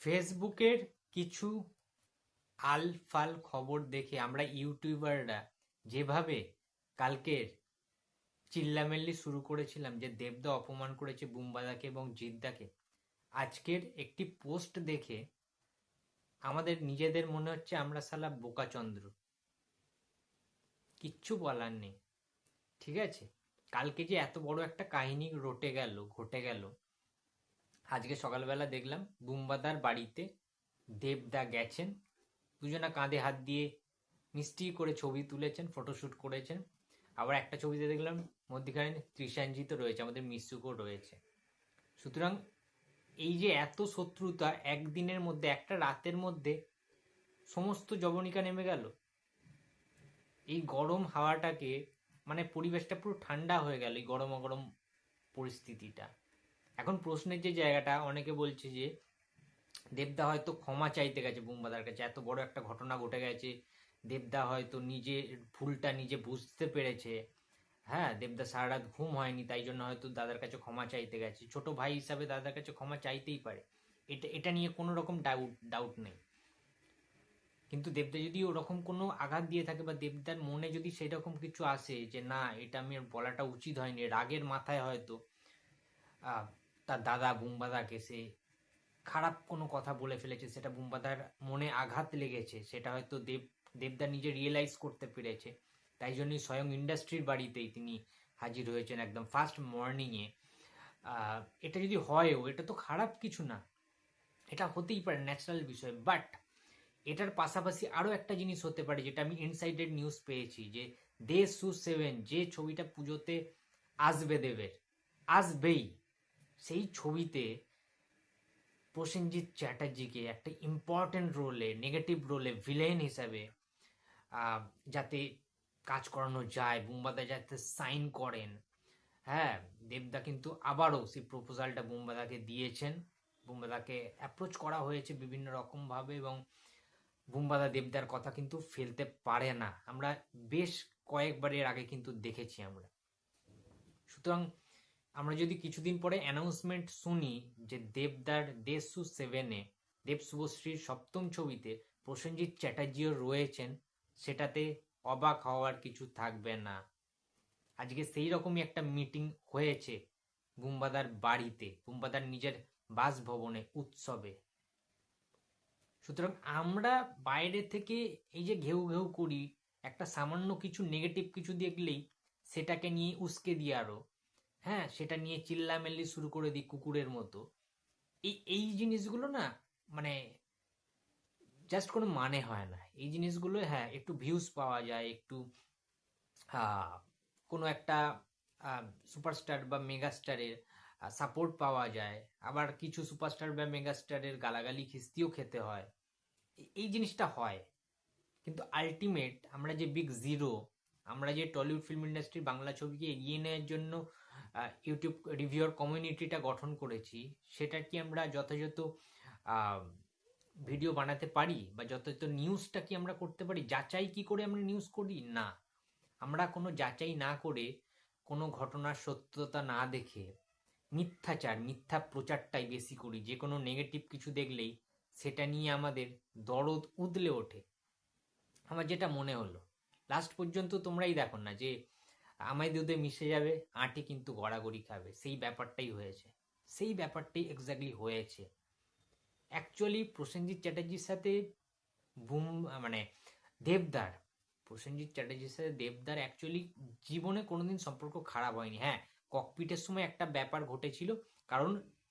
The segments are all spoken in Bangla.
ফেসবুকের কিছু আলফাল খবর দেখে আমরা ইউটিউবাররা যেভাবে কালকের চিল্লামিল্লি শুরু করেছিলাম যে দেবদা অপমান করেছে বুম্বাদাকে এবং জিদ্দাকে, আজকের একটি পোস্ট দেখে আমাদের নিজেদের মনে হচ্ছে আমরা সালা বোকাচন্দ্র, কিচ্ছু বলার নেই। ঠিক আছে, কালকে যে এত বড় একটা কাহিনী ঘটে গেল, আজকে সকালবেলা দেখলাম বুম্বাদার বাড়িতে দেবদা গেছেন, দুজনা কাঁধে হাত দিয়ে মিষ্টি করে ছবি তুলেছেন, ফটোশ্যুট করেছেন। আবার একটা ছবিতে দেখলাম মধ্যখানে তৃষাঞ্জিত রয়েছে, আমাদের মিশুকও রয়েছে। সুতরাং এই যে এত শত্রুতা একদিনের মধ্যে, একটা রাতের মধ্যে সমস্ত জবনিকা নেমে গেল। এই গরম হাওয়াটাকে, মানে পরিবেশটা পুরো ঠান্ডা হয়ে গেল এই গরম গরম পরিস্থিতিটা। এখন প্রশ্নের যে জায়গাটা, অনেকে বলছে যে দেবদা হয়তো ক্ষমা চাইতে গেছে বুম্বাদার কাছে, এত বড় একটা ঘটনা ঘটে গেছে, দেবদা হয়তো নিজে ভুলটা নিজে বুঝতে পেরেছে। হ্যাঁ, দেবদা সারা রাত ঘুম হয়নি, তাই জন্য হয়তো দাদার কাছে ক্ষমা চাইতে গেছে, ছোট ভাই হিসাবে দাদার কাছে ক্ষমা চাইতেই পারে, এটা এটা নিয়ে কোনো রকম ডাউট নেই। কিন্তু দেবদা যদি ওরকম কোনো আঘাত দিয়ে থাকে বা দেবদার মনে যদি সেই রকম কিছু আসে যে না, এটা আমি বলাটা উচিত হয়নি, রাগের মাথায় হয়তো তার দাদা বুম্বাদাকে সে খারাপ কোনো কথা বলে ফেলেছে, সেটা বুম্বাদার মনে আঘাত লেগেছে, সেটা হয়তো দেবদা নিজে রিয়েলাইজ করতে পেরেছে, তাই জন্যই স্বয়ং ইন্ডাস্ট্রির বাড়িতেই তিনি হাজির হয়েছেন একদম ফার্স্ট মর্নিংয়ে। এটা যদি হয়ও, এটা তো খারাপ কিছু না, এটা হতেই পারে, ন্যাচারাল বিষয়। বাট এটার পাশাপাশি আরও একটা জিনিস হতে পারে, যেটা আমি ইনসাইডেড নিউজ পেয়েছি, যে DSU 7 যে ছবিটা পুজোতে আসবে, দেবের আসবেই, সেই ছবিতে প্রসেনজিৎ চ্যাটার্জিকে একটা ইম্পর্টেন্ট রোলে, নেগেটিভ রোলে, ভিলেন হিসাবে যাতে কাজ করানো যায়, বুম্বাদা যাতে সাইন করেন। হ্যাঁ, দেবদা কিন্তু আবারও সেই প্রপোজালটা বুম্বাদাকে দিয়েছেন, বুম্বাদাকে অ্যাপ্রোচ করা হয়েছে বিভিন্ন রকমভাবে, এবং বুম্বাদা দেবদার কথা কিন্তু ফেলতে পারে না, আমরা বেশ কয়েকবারের আগে কিন্তু দেখেছি আমরা। সুতরাং আমরা যদি কিছুদিন পরে অ্যানাউন্সমেন্ট শুনি যে দেবদার DSU 7-এ দেব শুভশ্রীর সপ্তম ছবিতে প্রসেনজিৎ চ্যাটার্জিও রয়েছেন, সেটাতে অবাক হওয়ার কিছু থাকবে না। আজকে সেই রকমই একটা মিটিং হয়েছে বুম্বাদার বাড়িতে, বুম্বাদার নিজের বাসভবনে, উৎসবে। সুতরাং আমরা বাইরে থেকে এই যে ঘেউ ঘেউ করি, একটা সামান্য কিছু নেগেটিভ কিছু দেখলেই সেটাকে নিয়ে উস্কে দিই আরো, হ্যাঁ, সেটা নিয়ে চিল্লামেল্লি শুরু করে দিই কুকুরের মতো। এই এই জিনিসগুলো না, মানে জাস্ট কোনো মানে হয় না এই জিনিসগুলো। হ্যাঁ, একটু ভিউজ পাওয়া যায়, একটু কোনো একটা সুপারস্টার বা মেগাস্টারের সাপোর্ট পাওয়া যায়, আবার কিছু সুপারস্টার বা মেগাস্টারের গালাগালি খিস্তিও খেতে হয়, এই জিনিসটা হয়। কিন্তু আলটিমেট আমরা যে বিগ জিরো, আমরা যে টলিউড ফিল্ম ইন্ডাস্ট্রি বাংলা ছবিকে এগিয়ে নেওয়ার জন্য ইউটিউব রিভিউয়ার কমিউনিটিটা গঠন করেছি, সেটা কি আমরা যথাযথ ভিডিও বানাতে পারি, বা যথাযথ নিউজটা কি আমরা করতে পারি? যাচাই কি করে আমরা নিউজ করি? না, আমরা কোনো যাচাই না করে, কোনো ঘটনার সত্যতা না দেখে মিথ্যা প্রচারটাই বেশি করি। যে কোনো নেগেটিভ কিছু দেখলেই সেটা নিয়ে আমাদের দরদ উদলে ওঠে। আমার যেটা মনে হলো, লাস্ট পর্যন্ত তোমরাই দেখো না যে আমায় দুধে মিশে যাবে, আঁটি কিন্তু গড়াগড়ি খাবে, সেই ব্যাপারটাই হয়েছে, সেই ব্যাপারটাই এক্স্যাক্টলি হয়েছে। অ্যাকচুয়ালি প্রসেনজিৎ চ্যাটার্জির সাথে বুম মানে দেবদার প্রসেনজিৎ চ্যাটার্জির সাথে দেবদার অ্যাকচুয়ালি জীবনে কোনোদিন সম্পর্ক খারাপ হয়নি। হ্যাঁ, ককপিটের সময় একটা ব্যাপার ঘটেছিল, কারণ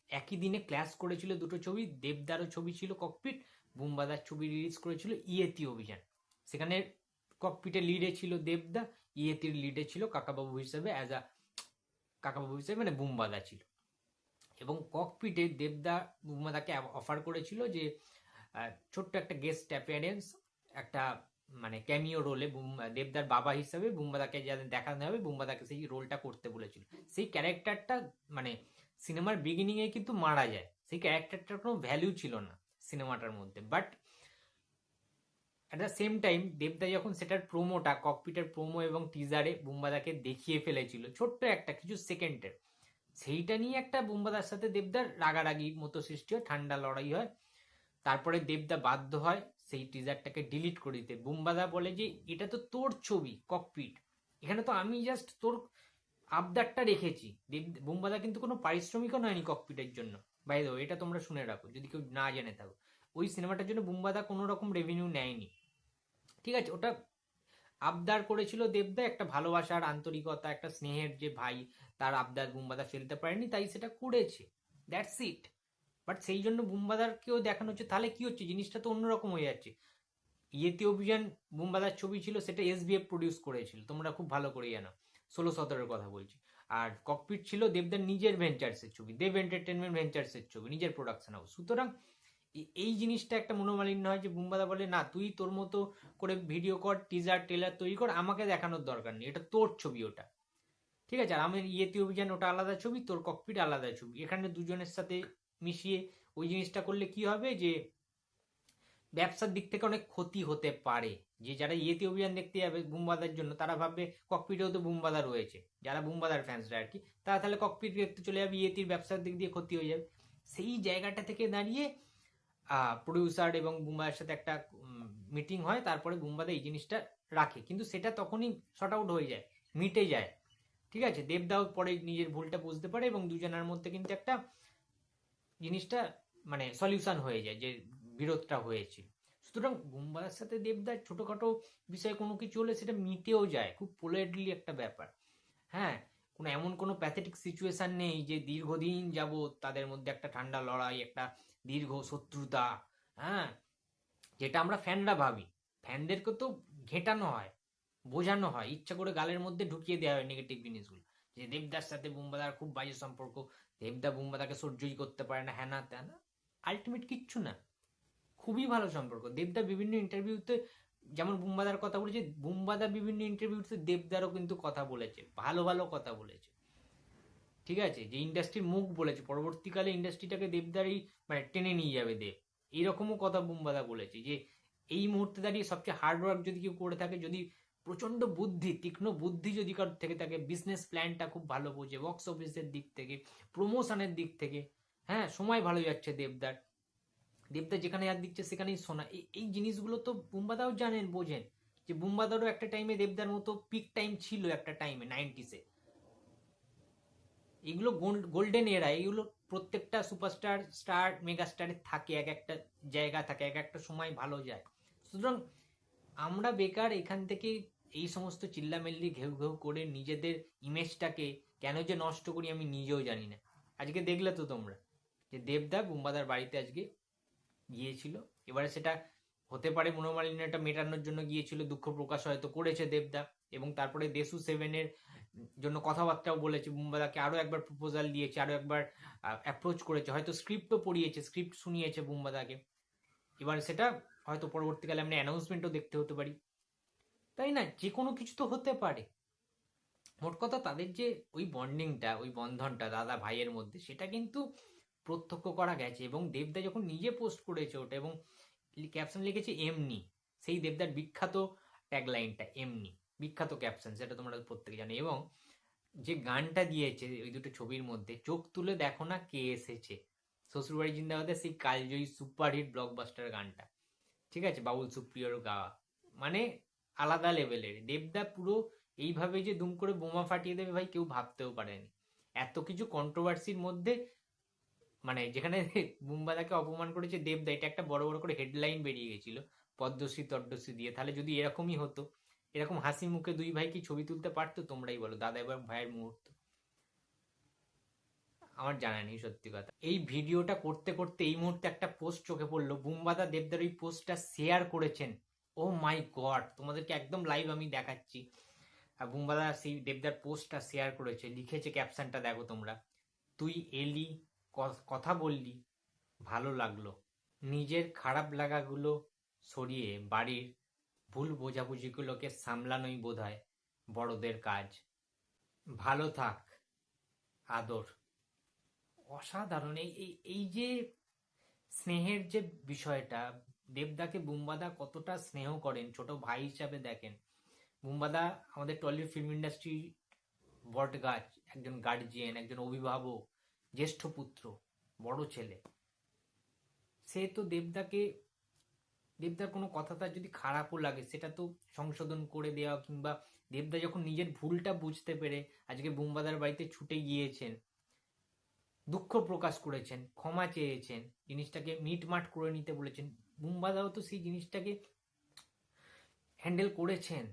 একই দিনে ক্ল্যাশ করেছিল দুটো ছবি, দেবদারও ছবি ছিল ককপিট, বুম্বাদার ছবি রিলিজ করেছিল ইয়েতি অভিযান, সেখানে ককপিটের লিডে ছিল দেবদা, ইয়েতির লিডে ছিল কাকাবাবু হিসেবে, কাকাবাবু হিসেবে মানে বুম্বাদা ছিল। এবং ককপিটে দেবদা বুম্বাদাকে অফার করেছিল যে ছোট্ট একটা গেস্ট অ্যাপিয়ারেন্স, একটা মানে ক্যামিও রোলে দেবদার বাবা হিসাবে বুম্বাদাকে যাদের দেখানো হবে, বুম্বাদাকে সেই রোলটা করতে বলেছিল। সেই ক্যারেক্টারটা মানে সিনেমার বিগিনিং এ কিন্তু মারা যায়, সেই ক্যারেক্টারটার কোনো ভ্যালু ছিল না সিনেমাটার মধ্যে। But at the same time দেবদা যখন সেটার প্রোমোটা, ককপিটের প্রোমো এবং টিজারে বুম্বাদাকে দেখিয়ে ফেলেছিল ছোট্ট একটা কিছু সেকেন্ডের, সেইটা নিয়ে একটা বুম্বাদার সাথে দেবদার রাগারাগি মতো সৃষ্টি হয়, ঠান্ডা লড়াই হয়। তারপরে দেবদা বাধ্য হয় সেই টিজারটাকে ডিলিট করে দিতে। বুম্বাদা বলে যে এটা তো তোর ছবি ককপিট, এখানে তো আমি জাস্ট তোর আবদারটা রেখেছি। বুম্বাদা কিন্তু কোনো পারিশ্রমিকও নেয়নি ককপিটের জন্য, বাই দ্য ওয়ে, এটা তোমরা শুনে রাখো যদি কেউ না জেনে থাকো। ওই সিনেমাটার জন্য বুম্বাদা কোনো রকম রেভিনিউ নেয়নি, ঠিক আছে? ওটা আবদার করেছিল দেবদা, একটা ভালোবাসার আন্তরিকতা, একটা স্নেহের যে ভাই, তার আবদার বুম্বাদা ফেলতে পারেনি, তাই সেটা করেছে, দ্যাটস ইট। বাট সেই জন্য বুম্বাদারকেও দেখানো হচ্ছে, তাহলে কি হচ্ছে, জিনিসটা তো অন্যরকম হয়ে যাচ্ছে। ইয়েতে অভিযান বুম্বাদার ছবি ছিল, সেটা এসবিএফ প্রডিউস করেছিল, তোমরা খুব ভালো করে জানো, 16-17 কথা বলছি। আর ককপিট ছিল দেবদার নিজের ভেঞ্চার্সের ছবি, দেব এন্টারটেনমেন্ট ভেঞ্চার্সের ছবি, নিজের প্রোডাকশন হাউস। সুতরাং এই জিনিসটা একটা মনোমালিন্য হয় যে বুম্বাদা বলে না, তুই তোর মতো করে ভিডিও কর, টিজার টেলার তৈরি কর, আমাকে দেখানোর দরকার নেই, এটা তোর ছবি ওটা, ঠিক আছে? আর আমার ইয়েতে অভিযান ওটা আলাদা ছবি, তোর ককপিট আলাদা ছবি, এখানে দুজনের সাথে মিশিয়ে ওই জিনিসটা করলে কি হবে যে ব্যবসার দিক থেকে অনেক ক্ষতি হতে পারে। যে যারা ইয়েতে অভিযান দেখতে যাবে বুম্বাদার জন্য, তারা ভাববে ককপিটেও তো বুম্বাদা রয়েছে, যারা বুম্বাদার ফ্যান্সরা আর কি, তারা তাহলে ককপিট দেখতে চলে যাবে, ইয়েতির ব্যবসার দিক দিয়ে ক্ষতি হয়ে যাবে। সেই জায়গাটা থেকে দাঁড়িয়ে প্রডিউসার এবং বুম্বাদার সাথে একটা মিটিং হয়, তারপরে বুম্বাদা এই জিনিসটা রাখে, কিন্তু সেটা তখনই শর্ট আউট হয়ে যায়, মিটে যায়, ঠিক আছে? দেবদাও পরে নিজের ভুলটা বুঝতে পারে এবং দুজনের মধ্যে কিন্তু একটা জিনিসটা মানে সলিউশন হয়ে যায়, যে বিরোধটা হয়েছিল। সুতরাং বুম্বাদার সাথে দেবদার ছোটখাটো বিষয়ে কোনো কিছু হলে সেটা মিটেও যায়, খুব পোলাইটলি একটা ব্যাপার। হ্যাঁ, কোনো এমন কোনো প্যাথেটিক সিচুয়েশন নেই যে দীর্ঘদিন যাবৎ তাদের মধ্যে একটা ঠান্ডা লড়াই, একটা দীর্ঘ শত্রুতা, হ্যাঁ, যেটা আমরা ফ্যানরা ভাবি। ফ্যানদেরকে তো ঘেটানো হয়, বোঝানো হয়, ইচ্ছা করে গালের মধ্যে ঢুকিয়ে দেওয়া হয় নেগেটিভ জিনিসগুলো, যে দেবদার সাথে বুম্বাদার খুব বাজে সম্পর্ক, দেবদা বুম্বাদাকে সহ্যই করতে পারে না, হ্যানা ত্যানা। আলটিমেট কিচ্ছু না, খুবই ভালো সম্পর্ক। দেবদা বিভিন্ন ইন্টারভিউতে যেমন বুম্বাদার কথা বলেছে, বুম্বাদা বিভিন্ন ইন্টারভিউতে দেবদারও কিন্তু কথা বলেছে, ভালো ভালো কথা বলেছে, ঠিক আছে? যে ইন্ডাস্ট্রির মুখ বলেছে, পরবর্তীকালে ইন্ডাস্ট্রিটাকে দেবদারই মানে টেনে নিয়ে যাবে দেব, এইরকমও কথা বুম্বাদা বলেছে। যে এই মুহূর্তে দাঁড়িয়ে সবচেয়ে হার্ড ওয়ার্ক যদি কেউ করে থাকে, যদি প্রচন্ড বুদ্ধি, তীক্ষ্ণ বুদ্ধি যদি কারোর থেকে থাকে, বিজনেস প্ল্যানটা খুব ভালো বোঝে, বক্স অফিসের দিক থেকে, প্রমোশনের দিক থেকে, হ্যাঁ, সময় ভালো যাচ্ছে দেবদার, দেবদা যেখানে হাত দিচ্ছে সেখানেই সোনা, এই জিনিসগুলো তো বুম্বাদাও জানেন, বোঝেন। যে বুম্বাদারও একটা টাইমে দেবদার মতো পিক টাইম ছিল, একটা টাইমে 90s। এগুলো গোল্ডেন এরা, এগুলো প্রত্যেকটা সুপারস্টার, স্টার, মেগা স্টারে থাকে, এক একটা জায়গা থাকে, এক একটা সময় ভালো যায়। সুতরাং আমরা বেকার এখান থেকে এই সমস্ত চিল্লামিল্লি ঘেউ ঘেউ করে নিজেদের ইমেজটাকে কেন যে নষ্ট করি আমি নিজেও জানি না। আজকে দেখলে তো তোমরা যে দেবদা বুম্বাদার বাড়িতে আজকে গিয়েছিল, এবারে সেটা হতে পারে মনোমালিন্যটা মেটানোর জন্য গিয়েছিল, দুঃখ প্রকাশ হয়তো করেছে দেবদা, এবং তারপরে দেশু সেভেনের জন্য কথাবার্তাও বলেছে, বুম্বাদাকে আরো একবার প্রপোজাল দিয়েছে, আরো একবার অ্যাপ্রোচ করেছে, হয়তো স্ক্রিপ্টও পড়িয়েছে, স্ক্রিপ্ট শুনিয়েছে বুম্বাদাকে। এবার সেটা হয়তো পরবর্তীকালে আমরা অ্যানাউন্সমেন্টও দেখতে হতে পারি, তাই না? যে কোনো কিছু তো হতে পারে। মোট কথা তাদের যে ওই বন্ডিংটা, ওই বন্ধনটা দাদা ভাইয়ের মধ্যে, সেটা কিন্তু প্রত্যক্ষ করা গেছে। এবং দেবদা যখন নিজে পোস্ট করেছে ওটা, এবং ক্যাপশন লিখেছে এমনি, সেই দেবদার বিখ্যাত ট্যাগলাইনটা এমনি, বিখ্যাত ক্যাপশন, সেটা তোমরা প্রত্যেকে জানো। এবং যে গানটা দিয়েছে ওই দুটো ছবির মধ্যে, চোখ তুলে দেখো না কে এসেছে, শ্বশুরবাড়ি জিন্দাবাদের সেই কালজয়ী সুপারহিট ব্লকবাস্টার গানটা, ঠিক আছে, বাউল সুপ্রিয়র গাওয়া, মানে আলাদা লেভেলের। দেবদা পুরো এইভাবে যে দুম করে বোমা ফাটিয়ে দেবে ভাই, কেউ ভাবতেও পারেনি। এত কিছু কন্ট্রোভার্সির মধ্যে, মানে যেখানে বুম্বাদাকে অপমান করেছে দেবদা, এটা একটা বড় বড় করে হেডলাইন বেরিয়ে গেছিল পদ্মশ্রী তদ্মশ্রী দিয়ে। তাহলে যদি এরকমই হতো, এরকম হাসি মুখে দুই ভাই কি ছবি তুলতে পারতো? তোমরাই বলো, দাদা এবং ভাইয়ের মুহূর্ত। আমার জানা নেই সত্যি কথা। এই ভিডিওটা করতে করতে এই মুহূর্তে একটা পোস্ট চোখে পড়লো, বুম্বাদা দেবদার ওই পোস্টটা শেয়ার করেছেন। ও মাই গড, তোমাদেরকে একদম লাইভ আমি দেখাচ্ছি। আর বুম্বাদা সেই দেবদার পোস্টটা শেয়ার করেছে, লিখেছে ক্যাপশনটা দেখো তোমরা, তুই এলি, কথা বললি, ভালো লাগলো, নিজের খারাপ লাগাগুলো সরিয়ে বাড়ির ভুল বোঝাবুঝিগুলোকে সামলানোই বোধহয় বড়দের কাজ। ভালো থাক, আদর। অসাধারণ। এই এই এই যে স্নেহের যে বিষয়টা, দেবদাকে বুম্বাদা কতটা স্নেহ করেন, ছোট ভাই হিসাবে দেখেন। বুম্বাদা আমাদের টলিউড ফিল্ম ইন্ডাস্ট্রি বট গাছ, একজন গার্জিয়ান, একজন অভিভাবক, জ্যেষ্ঠ পুত্র, বড় ছেলে। সে তো দেবদার কোনো কথা তার যদি খারাপও লাগে সেটা তো সংশোধন করে দেওয়া, কিংবা দেবদা যখন নিজের ভুলটা বুঝতে পেরে আজকে বুম্বাদার বাড়িতে ছুটে গিয়েছেন, দুঃখ প্রকাশ করেছেন, ক্ষমা চেয়েছেন, জিনিসটাকে মিটমাট করে নিতে বলেছেন, বুম্বাদাও তো সেই জিনিসটাকে হ্যান্ডেল করেছেন।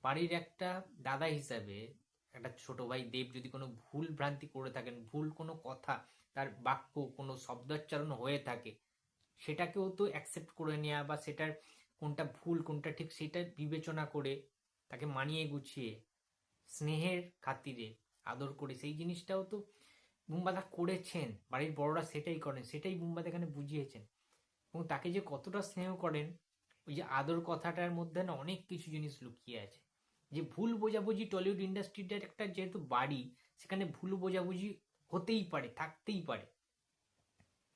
বাড়ির একটা দাদা হিসাবে একটা ছোট ভাই দেব যদি কোনো ভুল ভ্রান্তি করে থাকেন, ভুল কোনো কথা, তার বাক্য কোনো শব্দোচ্চারণ হয়ে থাকে, সেটাকেও তো অ্যাকসেপ্ট করে নেওয়া, বা সেটার কোনটা ভুল কোনটা ঠিক সেটা বিবেচনা করে তাকে মানিয়ে গুছিয়ে স্নেহের খাতিরে আদর করে সেই জিনিসটাও তো বুম্বাদা করেছেন। বাড়ির বড়রা সেটাই করেন, সেটাই বুম্বাদা এখানে বুঝিয়েছেন। এবং তাকে যে কতটা স্নেহ করেন, ওই যে আদর কথাটার মধ্যে না অনেক কিছু জিনিস লুকিয়ে আছে। যে ভুল বোঝাবুঝি টলিউড ইন্ডাস্ট্রিটার একটা যেহেতু বাড়ি, সেখানে ভুল বোঝাবুঝি হতেই পারে, থাকতেই পারে,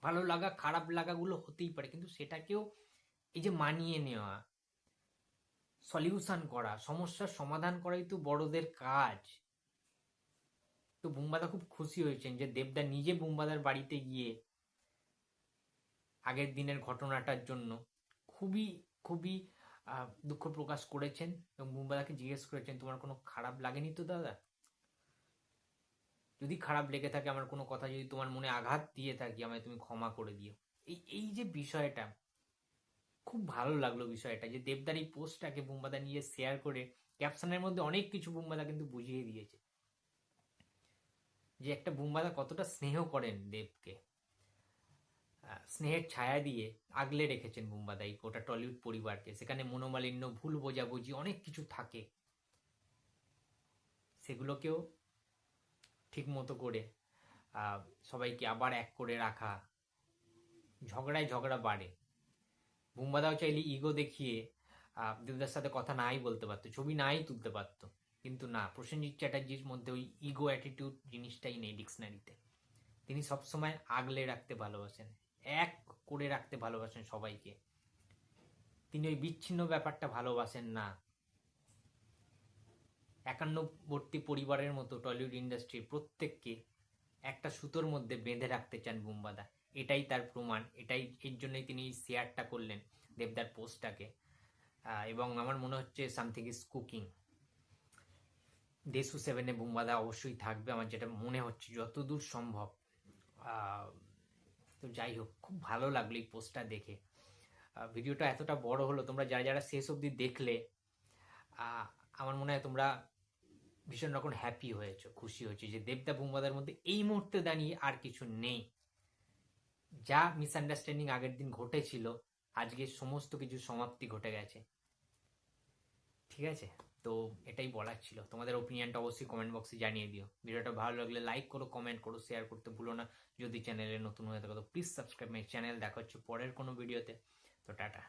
ভালো লাগা খারাপ লাগাগুলো হতেই পারে, কিন্তু সেটাকেও এই যে মানিয়ে নেওয়া, সলিউশন করা, সমস্যার সমাধান করাই তো বড়দের কাজ। তো বুম্বাদা খুব খুশি হয়েছেন যে দেবদা নিজে বুম্বাদার বাড়িতে গিয়ে আগের দিনের ঘটনাটার জন্য খুবই খুবই দুঃখ প্রকাশ করেছেন, এবং বুম্বাদাকে জিজ্ঞেস করেছেন তোমার কোনো খারাপ লাগেনি তো দাদা? যদি খারাপ লেগে থাকে, আমার কোনো কথা যদি তোমার মনে আঘাত দিয়ে থাকি, আমায় তুমি ক্ষমা করে দিও। এই যে বিষয়টা খুব ভালো লাগলো, বিষয়টা যে দেবদার এই পোস্টটাকে বুম্বাদা নিয়ে শেয়ার করে ক্যাপশনের মধ্যে অনেক কিছু বুম্বাদা কিন্তু বুঝিয়ে দিয়েছে, যে একটা বুম্বাদা কতটা স্নেহ করেন দেবকে, স্নেহের ছায়া দিয়ে আগলে রেখেছেন বুম্বাদা এই গোটা টলিউড পরিবারকে। সেখানে মনোমালিন্য, ভুল বোঝাবুঝি অনেক কিছু থাকে, সেগুলোকেও ঠিক মতো করে সবাইকে আবার এক করে রাখা। ঝগড়ায় ঝগড়া বাড়ে, বুম্বাদাও চাইলে ইগো দেখিয়ে দেবদার সাথে কথা নাই বলতে পারতো, ছবি নাই তুলতে পারতো, কিন্তু না, প্রসেনজিৎ চ্যাটার্জির মধ্যে ওই ইগো অ্যাটিটিউড জিনিসটাই নেই ডিকশনারিতে। তিনি সবসময় আগলে রাখতে ভালোবাসেন, এক করে রাখতে ভালোবাসেন সবাইকে। তিনি ওই বিচ্ছিন্ন ব্যাপারটা ভালোবাসেন না। একান্নবর্তী পরিবারের মতো টলিউড ইন্ডাস্ট্রির প্রত্যেককে একটা সুতোর মধ্যে বেঁধে রাখতে চান বুম্বাদা। এটাই তার প্রমাণ, এর জন্যই তিনি শেয়ারটা করলেন দেবদার পোস্টটাকে। এবং আমার মনে হচ্ছে সামথিং ইজ কুকিং। দেশু সেভেনে বুম্বাদা অবশ্যই থাকবে, আমার যেটা মনে হচ্ছে যতদূর সম্ভব। তো যাই হোক, খুব ভালো লাগলো এই পোস্টটা দেখে। ভিডিওটা এতটা বড় হলো, তোমরা যারা যারা শেষ অবধি দেখলে, আমার মনে হয় তোমরা ভীষণ রকম হ্যাপি হয়েছে, খুশি হয়েছে যে দেবদা বুম্বাদার মধ্যে এই মুহূর্তে দাঁড়িয়ে আর কিছু নেই। যা মিসআন্ডারস্ট্যান্ডিং আগের দিন ঘটেছিল, আজকে সমস্ত কিছু সমাপ্তি ঘটে গেছে। ঠিক আছে, তো এটাই বলার ছিল। তোমাদের ওপিনিয়নটা অবশ্যই কমেন্ট বক্সে জানিয়ে দিও। ভিডিওটা ভালো লাগলে লাইক করো, কমেন্ট করো, শেয়ার করতে ভুলো না। যদি চ্যানেলে নতুন হয়ে থাকো তো প্লিজ সাবস্ক্রাইব মাই চ্যানেল। দেখা হচ্ছে পরের কোনো ভিডিওতে। তো টাটা।